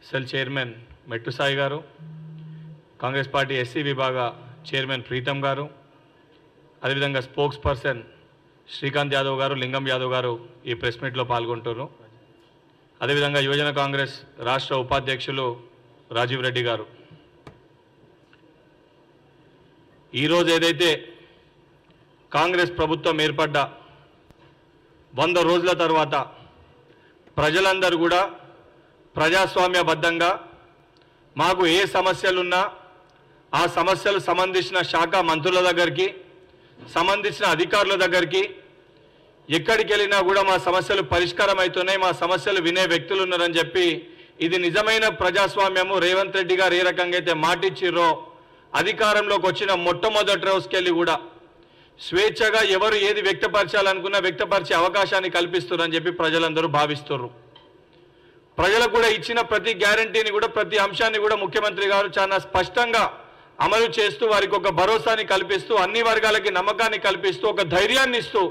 Cell chairman మెట్టు సాయి గారు, Congress party SC విభాగ చైర్మన్ ప్రీతం గారు, అదేవిధంగా స్పోక్స్ పర్సన్ శ్రీకాంత్ యాదవ్ గారు, లింగం యాదవ్ గారు ఈ ప్రెస్ మీట్లో పాల్గొంటున్నారు. అదేవిధంగా యువజన కాంగ్రెస్ రాష్ట్ర ఉపాధ్యక్షులు రాజీవ్ రెడ్డి గారు. ఈరోజు ఏదైతే కాంగ్రెస్ ప్రభుత్వం ఏర్పడ్డ 100 రోజుల తర్వాత ప్రజలందరూ కూడా ప్రజాస్వామ్యబద్ధంగా మాకు ఏ సమస్యలున్నా ఆ సమస్యలు సంబంధించిన శాఖ మంత్రుల దగ్గరికి, సంబంధించిన అధికారుల దగ్గరికి ఎక్కడికి వెళ్ళినా కూడా మా సమస్యలు పరిష్కారం అవుతున్నాయి, మా సమస్యలు వినే వ్యక్తులు ఉన్నారని చెప్పి ఇది నిజమైన ప్రజాస్వామ్యము. రేవంత్ రెడ్డి గారు ఏ రకంగా అయితే మాటిచ్చిర్రో అధికారంలోకి వచ్చిన మొట్టమొదటి రోజుకెళ్ళి కూడా స్వేచ్ఛగా ఎవరు ఏది వ్యక్తపరచాలనుకున్నా వ్యక్తపరిచే అవకాశాన్ని కల్పిస్తున్నారని చెప్పి ప్రజలందరూ భావిస్తున్నారు. ప్రజలకు కూడా ఇచ్చిన ప్రతి గ్యారంటీని కూడా, ప్రతి అంశాన్ని కూడా ముఖ్యమంత్రి గారు చాలా స్పష్టంగా అమలు చేస్తూ వారికి ఒక భరోసాని కల్పిస్తూ, అన్ని వర్గాలకి నమ్మకాన్ని కల్పిస్తూ, ఒక ధైర్యాన్ని ఇస్తూ,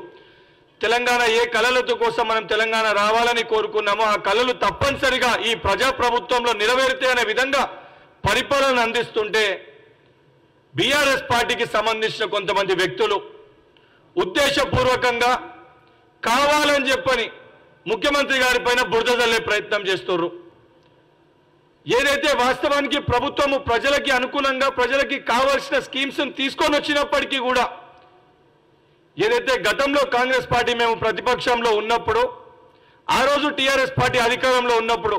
తెలంగాణ ఏ కలలతో కోసం మనం తెలంగాణ రావాలని కోరుకున్నామో ఆ కలలు తప్పనిసరిగా ఈ ప్రజాప్రభుత్వంలో నెరవేరుతాయి అనే విధంగా పరిపాలన అందిస్తుంటే బీఆర్ఎస్ పార్టీకి సంబంధించిన కొంతమంది వ్యక్తులు ఉద్దేశపూర్వకంగా కావాలని చెప్పని ముఖ్యమంత్రి గారి పైన బురద జల్లే ప్రయత్నం చేస్తున్నారు. ఏదైతే వాస్తవానికి ప్రభుత్వము ప్రజలకి అనుకూలంగా ప్రజలకి కావాల్సిన స్కీమ్స్ తీసుకొని వచ్చినప్పటికీ కూడా ఏదైతే గతంలో కాంగ్రెస్ పార్టీ మేము ప్రతిపక్షంలో ఉన్నప్పుడు, ఆ రోజు టీఆర్ఎస్ పార్టీ అధికారంలో ఉన్నప్పుడు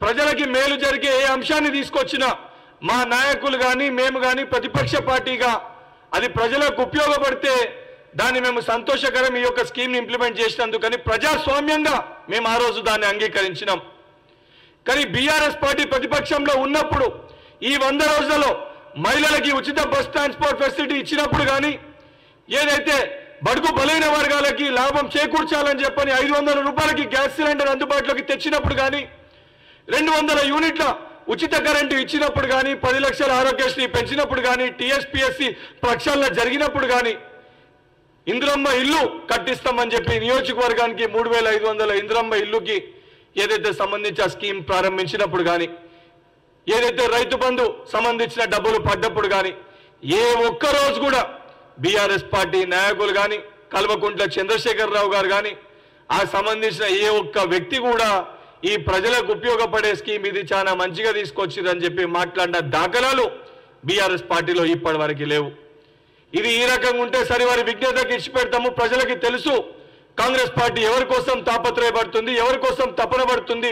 ప్రజలకి మేలు జరిగే ఏ అంశాన్ని తీసుకొచ్చినా మా నాయకులు కానీ మేము కానీ ప్రతిపక్ష పార్టీగా అది ప్రజలకు ఉపయోగపడితే దాన్ని మేము సంతోషకరం, ఈ యొక్క స్కీమ్ని ఇంప్లిమెంట్ చేసినందుకని ప్రజాస్వామ్యంగా మేము ఆ రోజు దాన్ని అంగీకరించినాం. కానీ బీఆర్ఎస్ పార్టీ ప్రతిపక్షంలో ఉన్నప్పుడు ఈ 100 రోజులలో మహిళలకి ఉచిత బస్ ట్రాన్స్పోర్ట్ ఫెసిలిటీ ఇచ్చినప్పుడు కానీ, ఏదైతే బడుగు బలైన వర్గాలకి లాభం చేకూర్చాలని చెప్పని 500 రూపాయలకి గ్యాస్ సిలిండర్ అందుబాటులోకి తెచ్చినప్పుడు కానీ, 200 యూనిట్ల ఉచిత కరెంటు ఇచ్చినప్పుడు కానీ, 10 లక్షల ఆరోగ్యశ్రీ పెంచినప్పుడు కానీ, టీఎస్పీఎస్సీ ప్రక్షాళన జరిగినప్పుడు కానీ, ఇందిరమ్మ ఇల్లు కట్టిస్తామని చెప్పి నియోజకవర్గానికి 3500 ఇందిరమ్మ ఇల్లుకి ఏదైతే సంబంధించి ఆ స్కీమ్ ప్రారంభించినప్పుడు కానీ, ఏదైతే రైతు బంధు సంబంధించిన డబ్బులు పడ్డప్పుడు కానీ, ఏ ఒక్క రోజు కూడా బీఆర్ఎస్ పార్టీ నాయకులు కానీ, కల్వకుంట్ల చంద్రశేఖరరావు గారు కానీ, ఆ సంబంధించిన ఏ ఒక్క వ్యక్తి కూడా ఈ ప్రజలకు ఉపయోగపడే స్కీమ్ ఇది చాలా మంచిగా తీసుకొచ్చిరని చెప్పి మాట్లాడిన దాఖలాలు బీఆర్ఎస్ పార్టీలో ఇప్పటి వరకు లేవు. ఇది ఈ రకంగా ఉంటే సరే వారి విజ్ఞతకి ఇచ్చిపెడతాము. ప్రజలకి తెలుసు కాంగ్రెస్ పార్టీ ఎవరి కోసం తాపత్రయపడుతుంది, ఎవరి కోసం తపన పడుతుంది,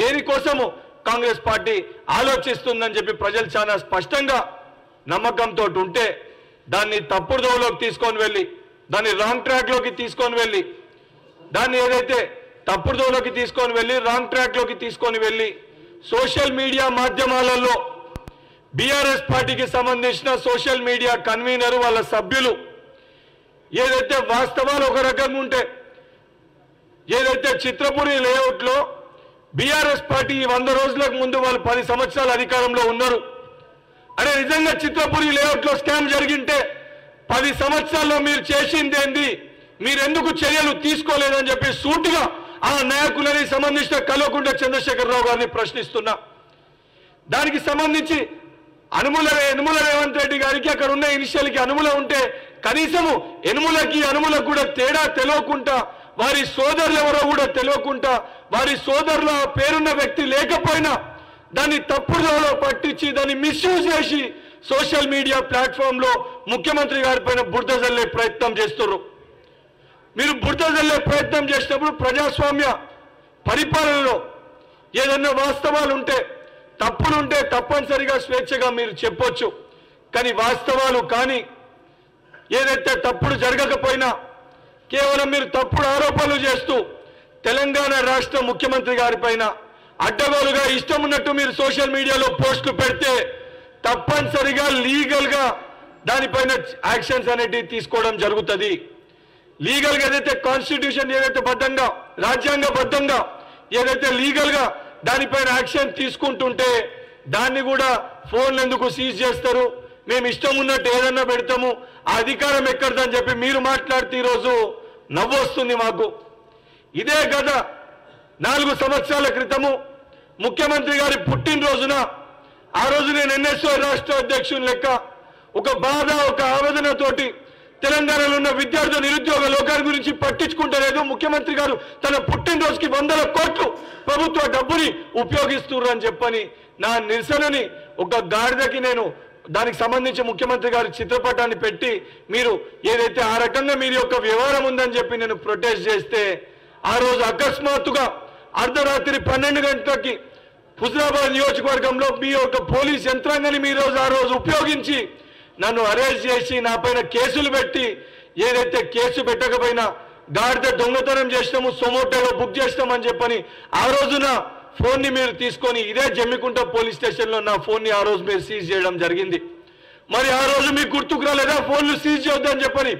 దేనికోసము కాంగ్రెస్ పార్టీ ఆలోచిస్తుందని చెప్పి ప్రజలు చాలా స్పష్టంగా నమ్మకంతో ఉంటే దాన్ని తప్పుడు దోవలోకి తీసుకొని వెళ్ళి, దాన్ని రాంగ్ ట్రాక్లోకి తీసుకొని వెళ్ళి, దాన్ని ఏదైతే తప్పుడు దోవలోకి తీసుకొని వెళ్ళి రాంగ్ ట్రాక్లోకి తీసుకొని వెళ్ళి సోషల్ మీడియా మాధ్యమాలలో బీఆర్ఎస్ పార్టీకి సంబంధించిన సోషల్ మీడియా కన్వీనర్ వాళ్ళ సభ్యులు ఏదైతే వాస్తవాలు ఒక రకంగా ఉంటే, ఏదైతే చిత్రపురి లేఅవుట్లో బీఆర్ఎస్ పార్టీ 100 రోజులకు ముందు వాళ్ళు 10 సంవత్సరాల అధికారంలో ఉన్నారు. అరే నిజంగా చిత్రపురి లేఅవుట్లో స్కామ్ జరిగింటే 10 సంవత్సరాల్లో మీరు చేసిందేంది, మీరెందుకు చర్యలు తీసుకోలేదని చెప్పి సూటిగా ఆ నాయకులని సంబంధించిన కల్వకుంట్ల చంద్రశేఖరరావు గారిని ప్రశ్నిస్తున్నా. దానికి సంబంధించి యనుమల రేవంత్ రెడ్డి గారికి అక్కడ ఉన్న ఇనిషియల్కి అనుమల ఉంటే కనీసము అనుమలకు కూడా తేడా తెలియకుండా, వారి సోదరులు ఎవరో కూడా తెలియకుండా, వారి సోదరుల పేరున్న వ్యక్తి లేకపోయినా దాన్ని తప్పుదోవలో పట్టించి దాన్ని మిస్యూజ్ చేసి సోషల్ మీడియా ప్లాట్ఫామ్లో ముఖ్యమంత్రి గారి పైన బురద జల్లే ప్రయత్నం చేస్తున్నారు. మీరు బురద జల్లే ప్రయత్నం చేసినప్పుడు ప్రజాస్వామ్య పరిపాలనలో ఏదన్నా వాస్తవాలు ఉంటే, తప్పులుంటే తప్పనిసరిగా స్వేచ్ఛగా మీరు చెప్పొచ్చు. కానీ వాస్తవాలు కానీ ఏదైతే తప్పుడు జరగకపోయినా కేవలం మీరు తప్పుడు ఆరోపణలు చేస్తూ తెలంగాణ రాష్ట్ర ముఖ్యమంత్రి గారి పైన అడ్డగోలుగా ఇష్టం ఉన్నట్టు మీరు సోషల్ మీడియాలో పోస్టులు పెడితే తప్పనిసరిగా లీగల్గా దానిపైన యాక్షన్స్ అనేటివి తీసుకోవడం జరుగుతుంది. లీగల్గా ఏదైతే కాన్స్టిట్యూషన్ ఏదైతే బద్ధంగా రాజ్యాంగబద్ధంగా ఏదైతే లీగల్గా దానిపైన యాక్షన్ తీసుకుంటుంటే దాన్ని కూడా ఫోన్లు ఎందుకు సీజ్ చేస్తారు, మేము ఇష్టం ఉన్నట్టు ఏదన్నా పెడతాము, ఆ అధికారం ఎక్కడదని చెప్పి మీరు మాట్లాడితే ఈరోజు నవ్వొస్తుంది మాకు. ఇదే కదా 4 సంవత్సరాల క్రితము ముఖ్యమంత్రి గారి పుట్టినరోజున ఆ రోజు నేను ఎన్ఎస్ఓ రాష్ట్ర అధ్యక్షుని లెక్క ఒక బాధ ఒక ఆవేదనతోటి తెలంగాణలో ఉన్న విద్యార్థులు నిరుద్యోగ లోకాల గురించి పట్టించుకుంటలేదు. ముఖ్యమంత్రి గారు తన పుట్టినరోజుకి 100 కోట్లు ప్రభుత్వ డబ్బుని ఉపయోగిస్తున్నారు అని చెప్పని నా నిరసనని ఒక గాడిదకి నేను దానికి సంబంధించి ముఖ్యమంత్రి గారి చిత్రపటాన్ని పెట్టి మీరు ఏదైతే ఆ రకంగా మీరు యొక్క వ్యవహారం ఉందని చెప్పి నేను ప్రొటెస్ట్ చేస్తే ఆ రోజు అకస్మాత్తుగా అర్ధరాత్రి 12 గంటలకి హుజరాబాద్ నియోజకవర్గంలో మీ యొక్క పోలీస్ యంత్రాంగాన్ని మీరు ఆ రోజు ఉపయోగించి నన్ను అరెస్ట్ చేసి నా పైన కేసులు పెట్టి ఏదైతే కేసు పెట్టకపోయినా గాడిద దొంగతనం చేసినాము సొమోటోలో బుక్ చేసినామని చెప్పని ఆ రోజున ఫోన్ని మీరు తీసుకొని ఇదే జమ్మికుంట పోలీస్ స్టేషన్లో నా ఫోన్ని ఆ రోజు మీరు సీజ్ చేయడం జరిగింది. మరి ఆ రోజు మీకు గుర్తుకు రాలేదా ఫోన్లు సీజ్ చేయొద్దని చెప్పని?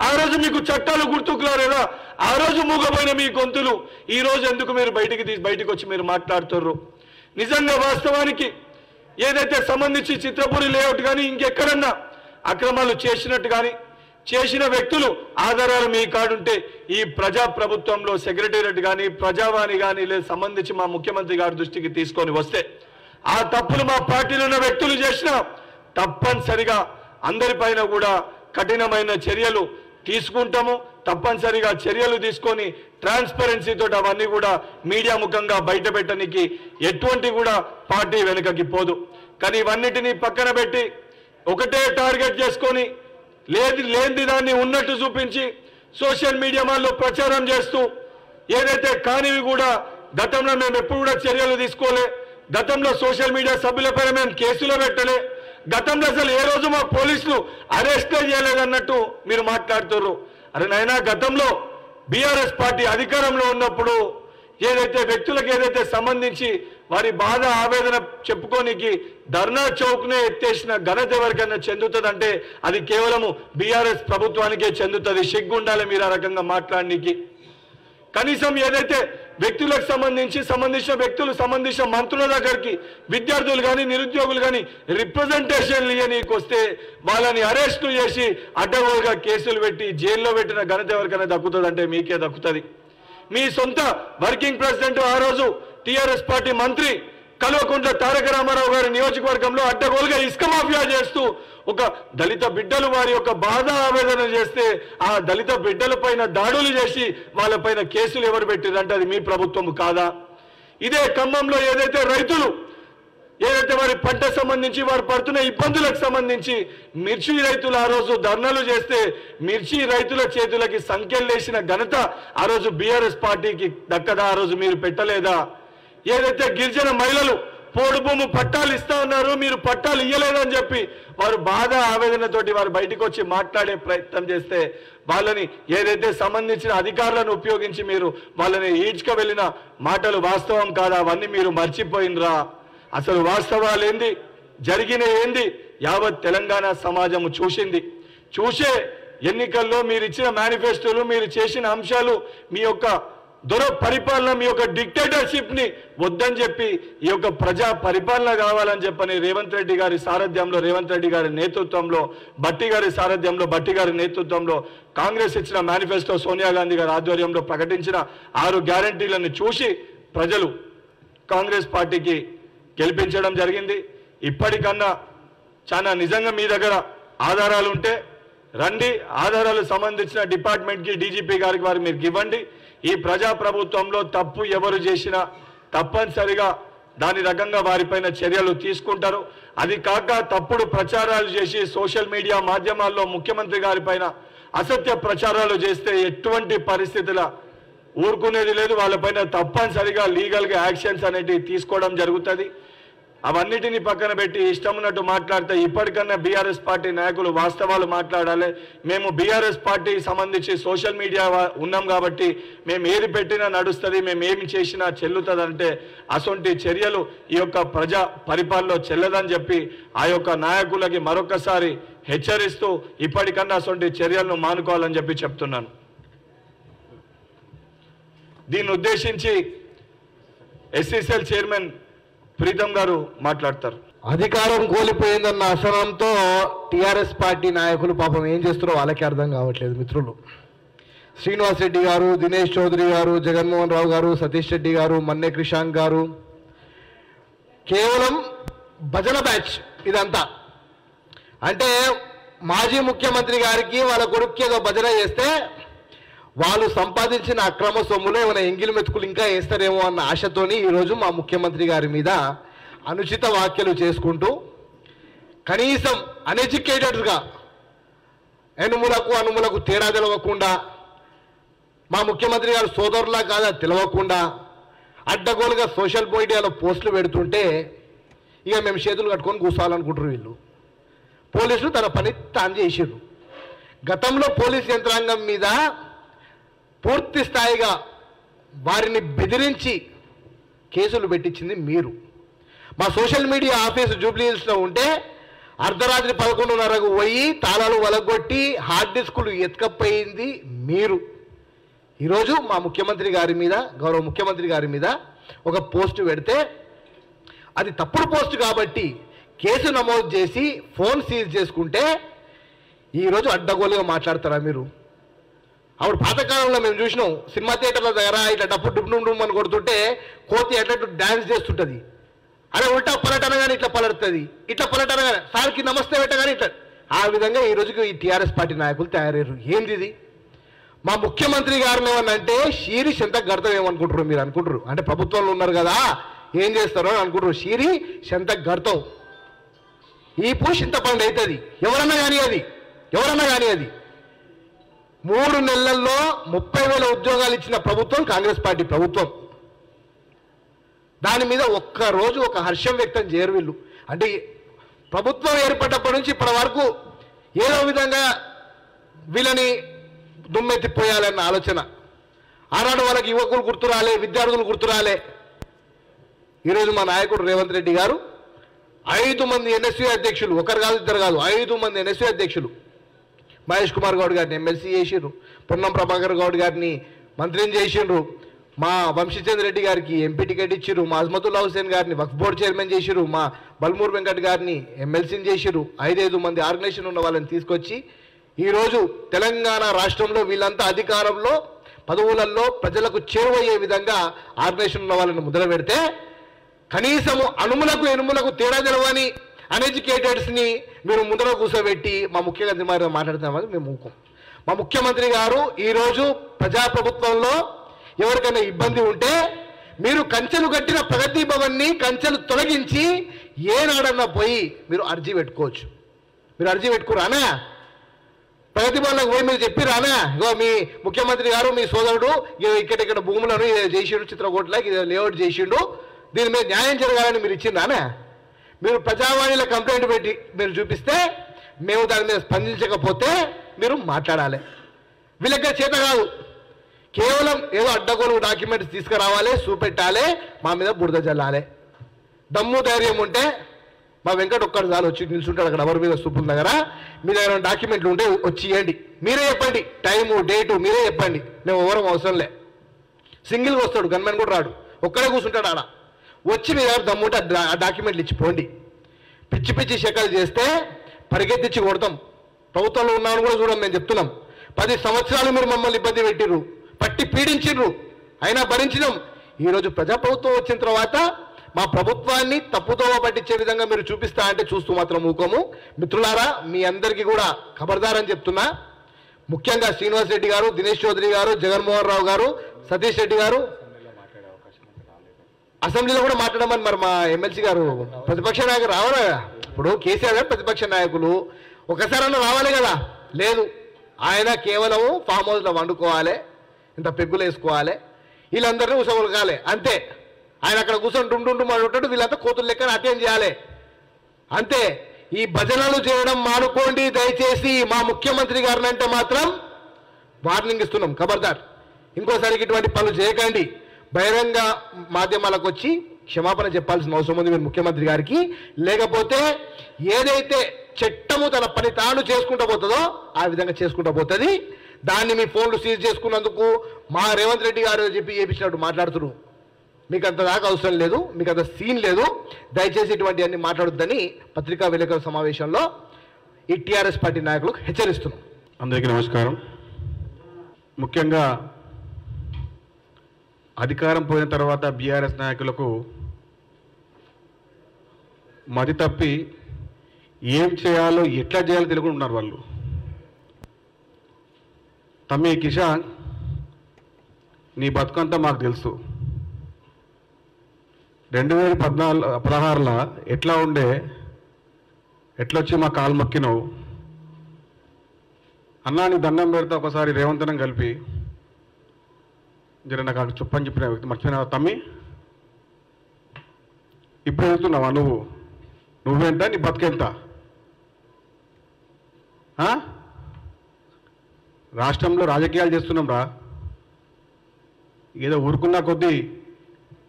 ఆ రోజు మీకు చట్టాలు గుర్తుకు రాలేదా? ఆ రోజు మూగపోయిన మీ గొంతులు ఈ రోజు ఎందుకు మీరు బయటికి వచ్చి మీరు మాట్లాడుతుర్రు? నిజంగా వాస్తవానికి ఏదైతే సంబంధించి చిత్రపూరి లేఅవుట్ కానీ ఇంకెక్కడన్నా అక్రమాలు చేసినట్టు కానీ చేసిన వ్యక్తులు ఆధారాలు మీ కాడుంటే ఈ ప్రజా ప్రభుత్వంలో సెక్రటేరియట్ కానీ ప్రజావాణి కానీ లేదు సంబంధించి మా ముఖ్యమంత్రి గారి దృష్టికి తీసుకొని వస్తే ఆ తప్పులు మా పార్టీలో ఉన్న వ్యక్తులు చేసినా తప్పనిసరిగా అందరిపైన కూడా కఠినమైన చర్యలు తీసుకుంటాము. తప్పనిసరిగా చర్యలు తీసుకొని ట్రాన్స్పరెన్సీ తోటి అవన్నీ కూడా మీడియా ముఖంగా బయట పెట్టడానికి ఎటువంటి కూడా పార్టీ వెనుకకి పోదు. కానీ ఇవన్నిటినీ పక్కన పెట్టి ఒకటే టార్గెట్ చేసుకొని లేని దాన్ని ఉన్నట్టు చూపించి సోషల్ మీడియాలో ప్రచారం చేస్తూ ఏదైతే కానివి కూడా గతంలో మేము ఎప్పుడు కూడా చర్యలు తీసుకోలే, గతంలో సోషల్ మీడియా సభ్యులపైన మేము కేసులు పెట్టలే, గతంలో అసలు ఏ రోజు మా పోలీసులు అరెస్ట్ చేయలేదన్నట్టు మీరు మాట్లాడుతున్నారు. అరే నాయనా, గతంలో బీఆర్ఎస్ పార్టీ అధికారంలో ఉన్నప్పుడు ఏదైతే వ్యక్తులకు ఏదైతే సంబంధించి వారి బాధ ఆవేదన చెప్పుకోనికి ధర్నా చౌక్నే ఎత్తేసిన ఘనత ఎవరికైనా చెందుతుందంటే అది కేవలము బీఆర్ఎస్ ప్రభుత్వానికే చెందుతుంది. సిగ్గుండాలి మీరు ఆ రకంగా మాట్లాడడానికి. కనీసం ఏదైతే వ్యక్తులకు సంబంధించిన వ్యక్తులు సంబంధించిన మంత్రుల దగ్గరికి విద్యార్థులు కానీ నిరుద్యోగులు కానీ రిప్రజెంటేషన్లు ఇవ్వనీకి వస్తే వాళ్ళని అరెస్టు చేసి అడ్డగోలుగా కేసులు పెట్టి జైల్లో పెట్టిన ఘనత ఎవరికైనా దక్కుతుందంటే మీకే దక్కుతుంది. మీ సొంత వర్కింగ్ ప్రెసిడెంట్ ఆ రోజు టీఆర్ఎస్ పార్టీ మంత్రి కల్వకుంట్ల తారక రామారావు గారి నియోజకవర్గంలో అడ్డగోలుగా ఇసుక మాఫియా చేస్తూ ఒక దళిత బిడ్డలు వారి యొక్క బాధ ఆవేదన చేస్తే ఆ దళిత బిడ్డల పైన దాడులు చేసి వాళ్ళపైన కేసులు ఎవరు పెట్టిరంటే అది మీ ప్రభుత్వం కాదా? ఇదే ఖమ్మంలో ఏదైతే రైతులు ఏదైతే వారి పంట సంబంధించి వారు పడుతున్న ఇబ్బందులకు సంబంధించి మిర్చి రైతులు ఆ రోజు ధర్నాలు చేస్తే మిర్చి రైతుల చేతులకి సంఖ్యలేసిన ఘనత ఆ రోజు బీఆర్ఎస్ పార్టీకి దక్కదా? ఆ రోజు మీరు పెట్టలేదా? ఏదైతే గిరిజన మహిళలు పోడు భూము పట్టాలు ఇస్తా ఉన్నారు, మీరు పట్టాలు ఇయ్యలేదని చెప్పి వారు బాధ ఆవేదనతోటి వారు బయటకు వచ్చి మాట్లాడే ప్రయత్నం చేస్తే వాళ్ళని ఏదైతే సంబంధించిన అధికారులను ఉపయోగించి మీరు వాళ్ళని ఈడ్చుకు వెళ్ళిన మాటలు వాస్తవం కాదా? అవన్నీ మీరు మర్చిపోయినరా? అసలు వాస్తవాలు ఏంది, జరిగిన ఏంది యావత్ తెలంగాణ సమాజము చూసే ఎన్నికల్లో మీరు ఇచ్చిన మేనిఫెస్టోలు మీరు చేసిన అంశాలు మీ యొక్క దొర పరిపాలన మీ యొక్క డిక్టేటర్షిప్ ని వద్దని చెప్పి ఈ యొక్క ప్రజా పరిపాలన కావాలని చెప్పని రేవంత్ రెడ్డి గారి సారథ్యంలో రేవంత్ రెడ్డి గారి నేతృత్వంలో భట్టి గారి నేతృత్వంలో కాంగ్రెస్ ఇచ్చిన మేనిఫెస్టో సోనియా గాంధీ గారి ఆధ్వర్యంలో ప్రకటించిన 6 గ్యారంటీలను చూసి ప్రజలు కాంగ్రెస్ పార్టీకి గెలిపించడం జరిగింది. ఇప్పటికన్నా చాలా నిజంగా మీ దగ్గర ఆధారాలు ఉంటే రండి, ఆధారాలు సంబంధించిన డిపార్ట్మెంట్కి డీజీపీ గారికి వారు మీరు ఇవ్వండి. ఈ ప్రజా ప్రభుత్వంలో తప్పు ఎవరు చేసినా తప్పనిసరిగా దాని రకంగా వారిపైన చర్యలు తీసుకుంటారు. అది కాక తప్పుడు ప్రచారాలు చేసి సోషల్ మీడియా మాధ్యమాల్లో ముఖ్యమంత్రి గారిపైన అసత్య ప్రచారాలు చేస్తే ఎటువంటి పరిస్థితుల ఊరుకునేది లేదు. వాళ్ళపైన తప్పనిసరిగా లీగల్గా యాక్షన్స్ అనేటివి తీసుకోవడం జరుగుతుంది. అవన్నిటిని పక్కన పెట్టి ఇష్టం ఉన్నట్టు మాట్లాడితే ఇప్పటికన్నా బీఆర్ఎస్ పార్టీ నాయకులు వాస్తవాలు మాట్లాడాలి. మేము బీఆర్ఎస్ పార్టీ సంబంధించి సోషల్ మీడియా ఉన్నాం కాబట్టి మేము ఏది పెట్టినా నడుస్తుంది, మేము ఏమి చేసినా చెల్లుతుంది అంటే అసొంటి చర్యలు ఈ యొక్క ప్రజా పరిపాలనలో చెల్లదని చెప్పి ఆ యొక్క నాయకులకి మరొకసారి హెచ్చరిస్తూ ఇప్పటికన్నా అసొంటి చర్యలను మానుకోవాలని చెప్పి చెప్తున్నాను. దీన్ని ఉద్దేశించి ఎస్సీసీఎల్ చైర్మన్ ప్రీతం గారు మాట్లాడతారు. అధికారం కోల్పోయిందన్న అసహనంతో టీఆర్ఎస్ పార్టీ నాయకులు పాపం ఏం చేస్తారో వాళ్ళకి అర్థం కావట్లేదు. మిత్రులు శ్రీనివాస్ రెడ్డి గారు, దినేష్ చౌదరి గారు, జగన్మోహన్ రావు గారు, సతీష్ రెడ్డి గారు, మన్నే క్రిషాంక్ గారు, కేవలం భజన బ్యాచ్ ఇదంతా. అంటే మాజీ ముఖ్యమంత్రి గారికి వాళ్ళ కొడుక్కి ఏదో భజన చేస్తే వాళ్ళు సంపాదించిన అక్రమ సొమ్ములో ఏమైనా ఎంగిలి మెతుకులు ఇంకా వేస్తారేమో అన్న ఆశతోని ఈరోజు మా ముఖ్యమంత్రి గారి మీద అనుచిత వ్యాఖ్యలు చేసుకుంటూ కనీసం అన్ఎడ్యుకేటెడ్గా అనుములకు తేడా తెలవకుండా మా ముఖ్యమంత్రి గారు సోదరులా కాదా తెలవకుండా అడ్డగోలుగా సోషల్ మీడియాలో పోస్టులు పెడుతుంటే ఇక మేము చేతులు కట్టుకొని కూర్చోవాలనుకుంటారు వీళ్ళు. పోలీసులు తన పని తాను చేసిర్రు. గతంలో పోలీస్ యంత్రాంగం మీద పూర్తి స్థాయిగా వారిని బెదిరించి కేసులు పెట్టించింది మీరు. మా సోషల్ మీడియా ఆఫీసు జూబ్లీ హిల్స్లో ఉంటే అర్ధరాత్రి 11:30కు పోయి తాళాలు వలగొట్టి హార్డ్ డిస్కులు ఎత్తుకపోయింది మీరు. ఈరోజు మా ముఖ్యమంత్రి గారి మీద, గౌరవ ముఖ్యమంత్రి గారి మీద ఒక పోస్టు పెడితే అది తప్పుడు పోస్టు కాబట్టి కేసు నమోదు చేసి ఫోన్ సీజ్ చేసుకుంటే ఈరోజు అడ్డగోలుగా మాట్లాడతారా మీరు? అప్పుడు పాతకాలంలో మేము చూసినాం సినిమా థియేటర్ల దగ్గర ఇట్లా డప్పు డుమ్ అని కొడుతుంటే కోతి ఎట్లా డ్యాన్స్ చేస్తుంటుంది. అరే ఉల్టా పలటనగానే ఇట్లా పలడుతుంది, ఇట్లా పలటనగానే సార్కి నమస్తే పెట్టగానే ఇట్లా. ఆ విధంగా ఈ రోజుకి ఈ టీఆర్ఎస్ పార్టీ నాయకులు తయారయ్యారు. ఏంది ఇది? మా ముఖ్యమంత్రి గారిని ఏమన్నంటే షీరి శంతకు గడతాం ఏమనుకుంటారు మీరు? అనుకుంటారు అంటే ప్రభుత్వంలో ఉన్నారు కదా ఏం చేస్తారో అని అనుకుంటారు. షీరి శంతకు గడతాం ఈ చింతపండు అవుతుంది. ఎవరన్నా కానీ అది 3 నెలల్లో 30,000 ఉద్యోగాలు ఇచ్చిన ప్రభుత్వం కాంగ్రెస్ పార్టీ ప్రభుత్వం. దాని మీద ఒక్కరోజు ఒక హర్షం వ్యక్తం చేయరు వీళ్ళు. అంటే ప్రభుత్వం ఏర్పడ్డప్పటి నుంచి ఇప్పటి వరకు ఏదో విధంగా వీళ్ళని దుమ్మెత్తిపోయాలన్న ఆలోచన. ఆనాడు వాళ్ళకి యువకులు గుర్తురాలే, విద్యార్థులు గుర్తురాలే. ఈరోజు మా నాయకుడు రేవంత్ రెడ్డి గారు 5 మంది ఎన్ఎస్యూ అధ్యక్షులు, ఒకరు కాదు ఇద్దరు కాదు 5 మంది ఎన్ఎస్యూ అధ్యక్షులు, మహేష్ కుమార్ గౌడ్ గారిని ఎమ్మెల్సీ చేసిండ్రు, పొన్నం ప్రభాకర్ గౌడ్ గారిని మంత్రిని చేసిండ్రు, మా వంశీచంద్ర రెడ్డి గారికి ఎంపీ టికెట్ ఇచ్చిర్రు, మా అజ్మతుల్లా హుసేన్ గారిని వక్ఫ్ బోర్డు చైర్మన్ చేసిర్రు, మా బల్మూర్ వెంకట్ గారిని ఎమ్మెల్సీని చేసిర్రు. 5 మంది ఆర్గనైజేషన్ ఉన్న వాళ్ళని తీసుకొచ్చి ఈరోజు తెలంగాణ రాష్ట్రంలో వీళ్ళంతా అధికారంలో పదవులలో ప్రజలకు చేరువయ్యే విధంగా ఆర్గనైజేషన్ ఉన్న వాళ్ళని ముద్ర పెడితే కనీసము ఎనుములకు తేడా తెలవని అన్ఎడ్యుకేటెడ్స్ని మీరు ముందర కూర్చోబెట్టి మా ముఖ్యమంత్రి గారు మాట్లాడుతున్నామని మేము ఊకం. మా ముఖ్యమంత్రి గారు ఈరోజు ప్రజాప్రభుత్వంలో ఎవరికైనా ఇబ్బంది ఉంటే మీరు కంచెలు కట్టిన ప్రగతి భవన్ని కంచెలు తొలగించి ఏనాడన్నా పోయి మీరు అర్జీ పెట్టుకోవచ్చు. మీరు అర్జీ పెట్టుకురానా? ప్రగతి భవన్లకు పోయి మీరు చెప్పిరానా? ఇగో మీ ముఖ్యమంత్రి గారు మీ సోదరుడు ఇక్కడ భూములను చేసిండు, చిత్రకూటలకు లేఅవుట్ చేసిండు, దీని మీద న్యాయం జరగాలని మీరు ఇచ్చిందానా? మీరు ప్రజావాణిలో కంప్లైంట్ పెట్టి మీరు చూపిస్తే మేము దాని మీద స్పందించకపోతే మీరు మాట్లాడాలి. వీళ్ళకి చేత కాదు, కేవలం ఏదో అడ్డగోలు డాక్యుమెంట్స్ తీసుకురావాలి, చూపెట్టాలి, మా మీద బురద జల్లాలి. దమ్ము ధైర్యం ఉంటే మా వెంకట ఒక్కడు చాలు వచ్చి నిల్చుంటాడు అక్కడ ఎవరి మీద సూపుల దగ్గర. మీ దగ్గర డాక్యుమెంట్లు ఉంటే వచ్చి ఇవ్వండి, మీరే చెప్పండి, టైము డేటు మీరే చెప్పండి, మేము ఎవరం అవసరంలే. సింగిల్గా వస్తాడు, గన్మెన్ కూడా రాడు, ఒక్కడే కూర్చుంటాడు ఆడ. వచ్చి మీ దగ్గర దమ్ముంటే ఆ డాక్యుమెంట్లు ఇచ్చిపోండి. పిచ్చి పిచ్చి శకలు చేస్తే పరిగెత్తించి కొడతాం. ప్రభుత్వంలో ఉన్నామని కూడా చూడం, మేము చెప్తున్నాం. 10 సంవత్సరాలు మీరు మమ్మల్ని ఇబ్బంది పెట్టిర్రు, పట్టి పీడించిర్రు, అయినా భరించినాం. ఈరోజు ప్రజాప్రభుత్వం వచ్చిన తర్వాత మా ప్రభుత్వాన్ని తప్పుదోవ పట్టించే విధంగా మీరు చూపిస్తా అంటే చూస్తూ మాత్రం ఊకోము. మిత్రులారా, మీ అందరికీ కూడా ఖబర్దారని చెప్తున్నా. ముఖ్యంగా శ్రీనివాస్ రెడ్డి గారు, దినేష్ చౌదరి గారు, జగన్మోహన్ రావు గారు, సతీష్ రెడ్డి గారు అసెంబ్లీలో కూడా మాట్లాడమని మరి మా ఎమ్మెల్సీ గారు ప్రతిపక్ష నాయకులు రావాలి. ఇప్పుడు కేసీఆర్ గారు ప్రతిపక్ష నాయకులు ఒకసారన్నా రావాలి కదా? లేదు, ఆయన కేవలం ఫామ్ హౌస్లో వండుకోవాలి, ఇంత పెగ్గులు వేసుకోవాలి, వీళ్ళందరినీ ఉసగొలకాలి అంతే. ఆయన అక్కడ కూర్చొని డుండు మాట్లాడు, వీళ్ళంతా కోతులు లెక్కన అటెండ్ చేయాలి అంతే. ఈ భజనలు చేయడం మానుకోండి దయచేసి. మా ముఖ్యమంత్రి గారిని అంటే మాత్రం వార్నింగ్ ఇస్తున్నాం, ఖబర్దార్, ఇంకోసారికి ఇటువంటి పనులు చేయకండి. బహిరంగ మాధ్యమాలకు వచ్చి క్షమాపణ చెప్పాల్సిన అవసరం ఉంది మీరు ముఖ్యమంత్రి గారికి. లేకపోతే ఏదైతే చట్టము తన పని తాను చేసుకుంటూ పోతుందో ఆ విధంగా చేసుకుంటూ పోతుంది. దాన్ని మీ ఫోన్లు సీజ్ చేసుకున్నందుకు మా రేవంత్ రెడ్డి గారు చేపించినట్టు మాట్లాడుతున్నారు. మీకు అంత దాకా అవసరం లేదు, మీకు అంత సీన్ లేదు. దయచేసి ఇటువంటి అన్ని మాట్లాడొద్దని పత్రికా విలేకరుల సమావేశంలో ఈ టీఆర్ఎస్ పార్టీ నాయకులకు హెచ్చరిస్తున్నాం. అందరికీ నమస్కారం. ముఖ్యంగా అధికారం పోయిన తర్వాత బీఆర్ఎస్ నాయకులకు మతి తప్పి ఏం చేయాలో ఎట్లా చేయాలో తెలుగు ఉన్నారు వాళ్ళు. తమ్మి కిషాన్, నీ బతుకంతా మాకు తెలుసు. 2016లో ఎట్లా ఉండే, ఎట్లొచ్చి మా కాలు మొక్కినావు అన్నా. నీ దండం పెడితే ఒకసారి రేవంతనం కలిపి జర నాకు చెప్పని చెప్పిన వ్యక్తి మర్చిపోయినావా తమ్మి? ఇప్పుడు వెళ్తున్నావా నువ్వెంత, నీ బతికెంత? రాష్ట్రంలో రాజకీయాలు చేస్తున్నాం రా. ఏదో ఊరుకున్నా కొద్దీ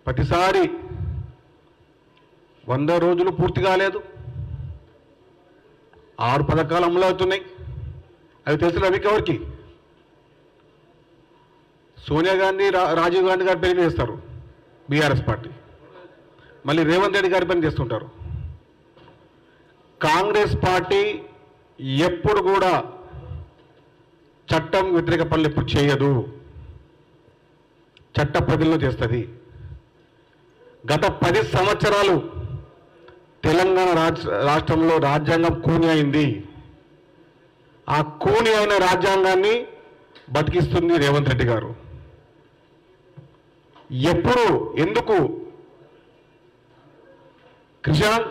ప్రతిసారి 100 రోజులు పూర్తి కాలేదు, 6 పథకాలు అమలు అవుతున్నాయి. అవి తెలిసిన రవికి ఎవరికి? సోనియా గాంధీ, రాజీవ్ గాంధీ గారి పని చేస్తారు బీఆర్ఎస్ పార్టీ, మళ్ళీ రేవంత్ రెడ్డి గారి పని చేస్తుంటారు. కాంగ్రెస్ పార్టీ ఎప్పుడు కూడా చట్టం వ్యతిరేక పనులు ఎప్పుడు చేయదు, చట్ట ప్రజల్లో చేస్తుంది. గత 10 సంవత్సరాలు తెలంగాణ రాష్ట్రంలో రాజ్యాంగం కూని అయింది. ఆ కూని అయిన రాజ్యాంగాన్ని బతికిస్తుంది రేవంత్ రెడ్డి గారు. ఎప్పుడు, ఎందుకు? కిషాన్,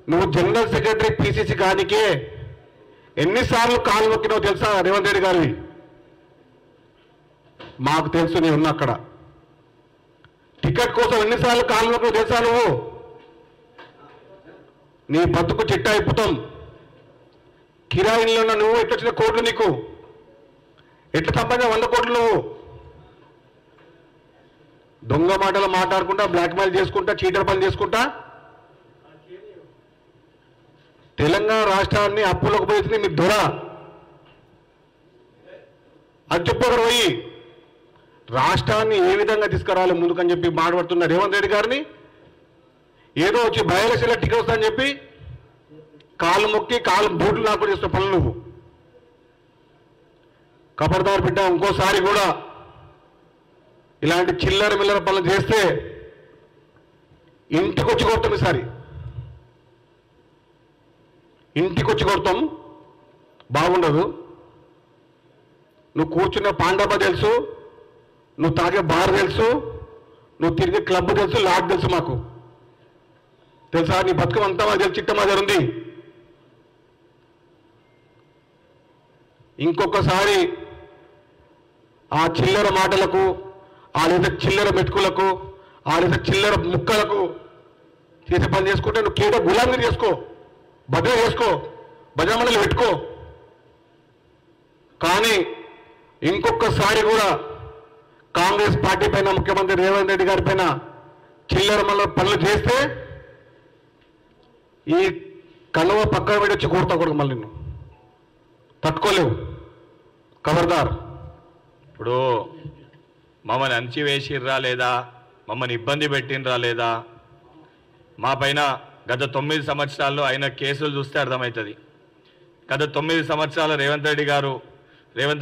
నువ్వు జనరల్ సెక్రటరీ పిసిసి కానికే ఎన్నిసార్లు కాలు మొక్కినావు తెలుసా రేవంత్ రెడ్డి గారివి? మాకు తెలుసు, నీ ఉన్నా అక్కడ. టికెట్ కోసం ఎన్నిసార్లు కాలు మొక్కినావు తెలుసా నువ్వు? నీ బతుకు చిట్టా అయిపోతాం. కిరాయిలో ఉన్న నువ్వు ఎట్లా వచ్చిన కోట్లు నీకు? ఎట్లా సంపాదించిన 100 కోట్లు నువ్వు? దొంగ మాటలు మాట్లాడుకుంటా, బ్లాక్మెయిల్ చేసుకుంటా, చీటర్ పని చేసుకుంటా తెలంగాణ రాష్ట్రాన్ని అప్పులకు పోయింది మీ దొర. అది చెప్పొకరు పోయి రాష్ట్రాన్ని ఏ విధంగా తీసుకురావాలి ముందుకని చెప్పి మాట్లాడుతున్న రేవంత్ రెడ్డి గారిని ఏదో వచ్చి బయలుదేరి టికెట్ వస్తుందని చెప్పి కాళ్ళు మొక్కి కాళ్ళు బూట్లు నాకు చేస్తున్న పనులు నువ్వు. ఖబర్దార్ బిడ్డ, ఇంకోసారి కూడా ఇలాంటి చిల్లర మిల్లర పనులు చేస్తే ఇంటికి వచ్చి కొడతాం. ఈసారి ఇంటికి వచ్చి కొడతాం, బాగుండదు. నువ్వు కూర్చున్న పాండవ తెలుసు, నువ్వు తాగే బార్ తెలుసు, నువ్వు తిరిగే క్లబ్ తెలుసు, లాడ్ తెలుసు మాకు తెలుసా? నీ బతుకం అంతా మాకు తెలుసు, చిట్ట మాదిరి ఉంది. ఇంకొకసారి ఆ చిల్లర మాటలకు, ఆ లేదా చిల్లర మెతుకులకు, ఆ లేదా చిల్లర ముక్కలకు చేసే పని చేసుకుంటే నువ్వు కేవో గులాంగిరి చేసుకో, భద్ర చేసుకో, భజనమండలి పెట్టుకో. కానీ ఇంకొకసారి కూడా కాంగ్రెస్ పార్టీ పైన, ముఖ్యమంత్రి రేవంత్ రెడ్డి గారి పైన చిల్లర మల్ల పనులు చేస్తే ఈ కనువ పక్కన పెట్టి వచ్చి కొడతా కూడా మళ్ళీ నువ్వు తట్టుకోలేవు. ఖబర్దార్. ఇప్పుడు మమ్మల్ని అణచివేసిర్రా లేదా, మమ్మల్ని ఇబ్బంది పెట్టినరా లేదా, మా పైన గత 9 సంవత్సరాల్లో అయిన కేసులు చూస్తే అర్థమవుతుంది. గత 9 సంవత్సరాల రేవంత్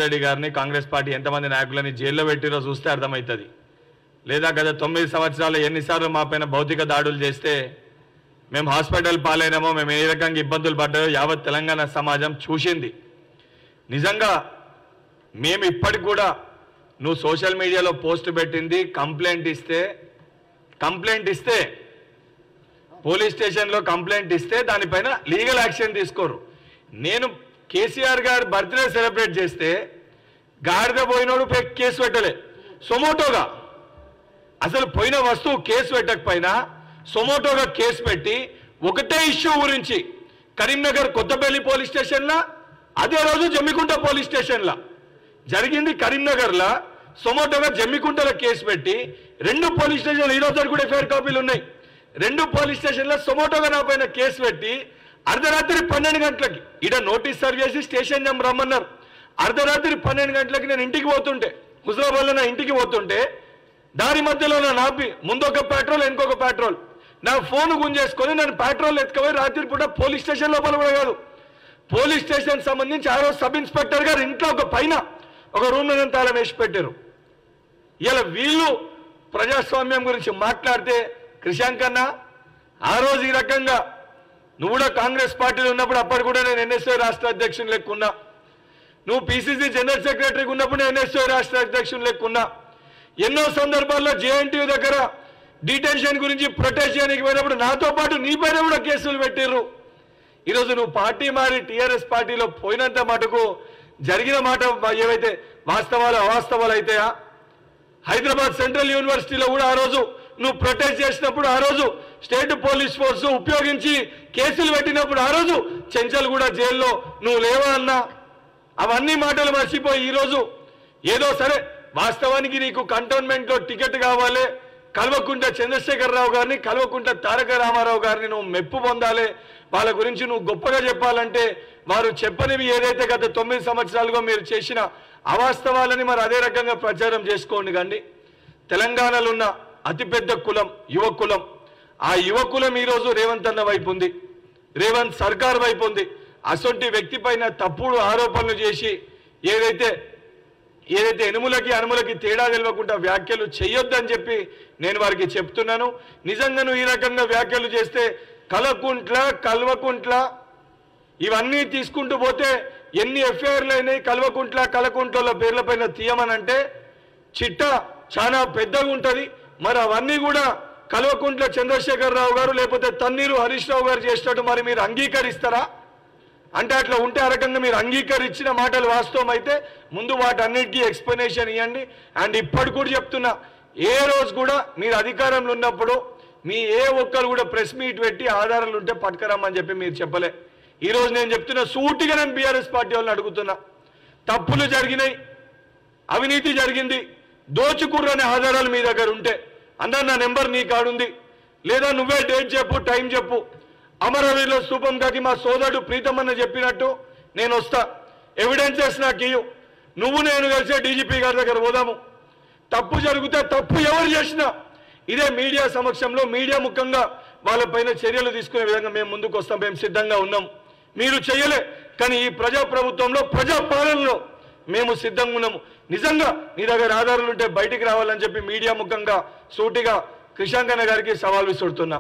రెడ్డి గారిని కాంగ్రెస్ పార్టీ ఎంతమంది నాయకులని జైల్లో పెట్టిరో చూస్తే అర్థమవుతుంది. లేదా గత 9 సంవత్సరాలు ఎన్నిసార్లు మా పైన భౌతిక దాడులు చేస్తే మేము హాస్పిటల్ పాలైనామో, మేము ఏ రకంగా ఇబ్బందులు పడ్డాయో యావత్ తెలంగాణ సమాజం చూసింది. నిజంగా మేము ఇప్పటికి కూడా నువ్వు సోషల్ మీడియాలో పోస్ట్ పెట్టింది కంప్లైంట్ ఇస్తే పోలీస్ స్టేషన్లో కంప్లైంట్ ఇస్తే దానిపైన లీగల్ యాక్షన్ తీసుకోరు. నేను కేసీఆర్ గారు బర్త్డే సెలబ్రేట్ చేస్తే గాడిద పోయినోడు కేసు పెట్టలే, సొమోటోగా అసలు పోయిన వస్తువు కేసు పెట్టకపోయినా సొమోటోగా కేసు పెట్టి ఒకటే ఇష్యూ గురించి కరీంనగర్ కొత్తపల్లి పోలీస్ స్టేషన్లో, అదే రోజు జమ్మికుంట పోలీస్ స్టేషన్లో జరిగింది. కరీంనగర్లో సొమోటోగా జమ్మికుంటలో కేసు పెట్టి 2 పోలీస్ స్టేషన్లు ఈరోజు కూడా ఎఫ్ఐఆర్ కాపీలు ఉన్నాయి. 2 పోలీస్ స్టేషన్లో సొమోటోగా నా పైన కేసు పెట్టి అర్ధరాత్రి 12 గంటలకి ఈడ నోటీస్ సర్వ్ చేసి స్టేషన్ రమ్మన్నారు. అర్ధరాత్రి 12 గంటలకి నేను ఇంటికి పోతుంటే, హుజరాబాద్లో నా ఇంటికి పోతుంటే దారి మధ్యలో నన్ను ఆపి ముందొక పెట్రోల్ ఇంకొక పెట్రోల్ నా ఫోన్ గుంజేసుకొని నన్ను పెట్రోల్ ఎత్తుకుపోయి రాత్రి పూట పోలీస్ స్టేషన్ లోపల కూడా కాదు, పోలీస్ స్టేషన్ సంబంధించి ఆ రోజు సబ్ ఇన్స్పెక్టర్ గారు ఇంట్లో ఒక పైన ఒక రూమ్ లో తాళం వేసి పెట్టారు. ఇలా వీళ్ళు ప్రజాస్వామ్యం గురించి మాట్లాడితే క్రిషాంక్ అన్న ఆ రోజు ఈ రకంగా నువ్వు కూడా కాంగ్రెస్ పార్టీలో ఉన్నప్పుడు అప్పటి కూడా నేను ఎన్ఎస్ఐ రాష్ట్ర అధ్యక్షుని లెక్కున్నా, నువ్వు పిసిసి జనరల్ సెక్రటరీగా ఉన్నప్పుడు నేను ఎన్ఎస్ఐ రాష్ట్ర అధ్యక్షుని లెక్కున్నా. ఎన్నో సందర్భాల్లో జేఎన్టీయూ దగ్గర డిటెన్షన్ గురించి ప్రొటెస్ట్ చేయడానికి పోయినప్పుడు నాతో పాటు నీ పైన కూడా కేసులు పెట్టిర్రు. ఈరోజు నువ్వు పార్టీ మారి టీఆర్ఎస్ పార్టీలో పోయినంత మటుకు జరిగిన మాట ఏవైతే వాస్తవాలు అవాస్తవాలు అయితాయా? హైదరాబాద్ సెంట్రల్ యూనివర్సిటీలో కూడా ఆ రోజు నువ్వు ప్రొటెస్ట్ చేసినప్పుడు ఆ రోజు స్టేట్ పోలీస్ ఫోర్సు ఉపయోగించి కేసులు పెట్టినప్పుడు ఆ రోజు చెంచల్ కూడా జైల్లో నువ్వు లేవా అన్నా? అవన్నీ మాటలు మర్చిపోయి ఈరోజు ఏదో సరే వాస్తవానికి నీకు కంటోన్మెంట్లో టికెట్ కావాలి, కల్వకుంట్ల చంద్రశేఖరరావు గారిని కల్వకుంట్ల తారక రామారావు గారిని నువ్వు మెప్పు పొందాలి, వాళ్ళ గురించి నువ్వు గొప్పగా చెప్పాలంటే వారు చెప్పనివి ఏదైతే గత 9 సంవత్సరాలుగా మీరు చేసిన అవాస్తవాలని మరి అదే రకంగా ప్రచారం చేసుకోండి. కానీ తెలంగాణలో ఉన్న అతిపెద్ద కులం యువ కులం, ఆ యువ కులం ఈరోజు రేవంత్ అన్న వైపు ఉంది, రేవంత్ సర్కార్ వైపు ఉంది. అసొంటి వ్యక్తి పైన తప్పుడు ఆరోపణలు చేసి ఏదైతే ఎనుములకి అనుములకి తేడా తెలియకుండా వ్యాఖ్యలు చేయొద్దని చెప్పి నేను వారికి చెప్తున్నాను. నిజంగా నువ్వు ఈ రకంగా వ్యాఖ్యలు చేస్తే కల్వకుంట్ల ఇవన్నీ తీసుకుంటూ పోతే ఎన్ని ఎఫ్ఐఆర్లు అయినాయి కల్వకుంట్ల పేర్ల పైన తీయమనంటే చిట్ట చాలా పెద్దగా ఉంటుంది. మరి అవన్నీ కూడా కల్వకుంట్ల చంద్రశేఖరరావు గారు లేకపోతే తన్నీరు హరీష్ రావు గారు చేసినట్టు మరి మీరు అంగీకరిస్తారా? అంటే అట్లా ఉంటే ఆ రకంగా మీరు అంగీకరించిన మాటలు వాస్తవం అయితే ముందు వాటన్నిటికీ ఎక్స్ప్లెనేషన్ ఇవ్వండి. అండ్ ఇప్పటి కూడా చెప్తున్నా, ఏ రోజు కూడా మీరు అధికారంలో ఉన్నప్పుడు మీ ఏ ఒక్కరు కూడా ప్రెస్ మీట్ పెట్టి ఆధారాలు ఉంటే పట్టుకరమ్మని చెప్పి మీరు చెప్పలే. ఈరోజు నేను చెప్తున్నా, సూటిగా నేను బీఆర్ఎస్ పార్టీ వాళ్ళని అడుగుతున్నా, తప్పులు జరిగినాయి, అవినీతి జరిగింది, దోచుకుర్రనే ఆధారాలు మీ దగ్గర ఉంటే అన్న నా నెంబర్ నీ కాడుంది, లేదా నువ్వే డేట్ చెప్పు, టైం చెప్పు. అమరవీరుల స్థూపం కాకి మా సోదరుడు ప్రీతమన్న చెప్పినట్టు నేను వస్తా, ఎవిడెన్సెస్ నాకు ఇయ్యు, నువ్వు నేను కలిసే డీజీపీ గారి దగ్గర పోదాము. తప్పు జరిగితే తప్పు ఎవరు చేసినా ఇదే మీడియా సమక్షంలో మీడియా ముఖంగా వాళ్ళపైన చర్యలు తీసుకునే విధంగా మేము ముందుకు వస్తాం, మేము సిద్ధంగా ఉన్నాం. మీరు చేయలే, కానీ ఈ ప్రజాప్రభుత్వంలో ప్రజాపాలనలో మేము సిద్ధంగా ఉన్నాము. నిజంగా నీ దగ్గర ఆధారాలు ఉంటే బయటికి రావాలని చెప్పి మీడియా ముఖంగా సూటిగా కృషాంక్ అన్న గారికి సవాల్ విసురుతున్నా.